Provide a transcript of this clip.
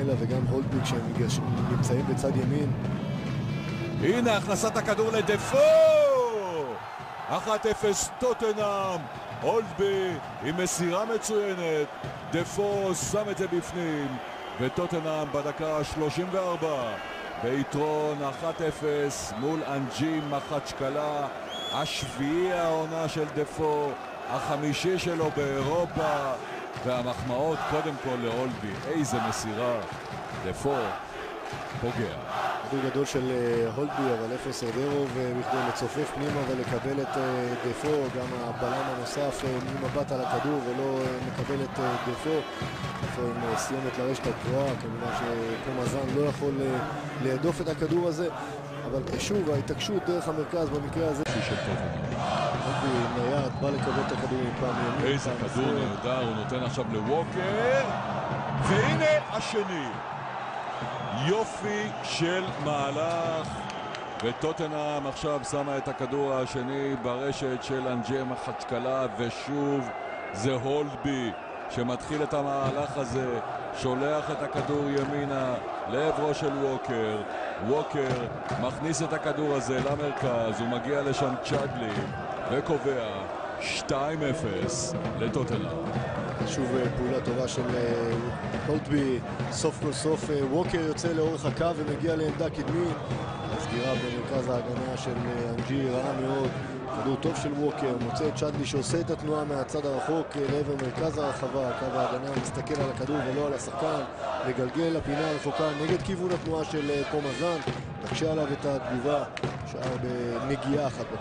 אלה וגם הולדבי כשהם נמצאים בצד ימין. הנה הכנסת הכדור לדפו! 1-0 טוטנהאם. הולדבי עם מסירה מצוינת, דפו שם את זה בפנים, וטוטנהאם בדקה 34 ביתרון 1-0 מול אנג'י מחצ'קלה. השביעי העונה של דפו, החמישי שלו באירופה, והמחמאות קודם כל להולדבי. איזה מסירה, דפו פוגע. כדור גדול של הולדבי, אבל אפס סרדרוב בכדי לצופף פנימה ולקבל את דפו. גם הבלם הנוסף ממבט על הכדור ולא מקבל את דפו. דפו עם סיומת לרשת הגבוהה, כמובן שקומזן לא יכול להדוף את הכדור הזה, אבל שוב ההתעקשות דרך המרכז במקרה הזה של טוטנהאם. הולדבי נייד, בא לקבל את הכדור מפעם ימין. איזה כדור נהדר, הוא נותן עכשיו לווקר, והנה השני. יופי של מהלך, וטוטנהאם עכשיו שמה את הכדור השני ברשת של אנג'י מחצ'קלה, ושוב זה הולדבי שמתחיל את המהלך הזה, שולח את הכדור ימינה לעברו של ווקר. ווקר מכניס את הכדור הזה למרכז, הוא מגיע לשם צ'אדלי וקובע 2-0 לטוטנהאם. שוב פעולה טובה של הולדבי, סוף כל סוף ווקר יוצא לאורך הקו ומגיע לעמדה קדמית. הסגירה במרכז ההגנה של אנג'י רעה מאוד, כדור טוב של ווקר, מוצא את צ'אדלי שעושה את התנועה מהצד הרחוק לעבר מרכז הרחבה, קו ההגנה מסתכל על הכדור ולא על השחקן, מגלגל לפינה הרחוקה נגד כיוון התנועה של קומזן, מקשה עליו את התגובה, שער בנגיעה אחת בכדור.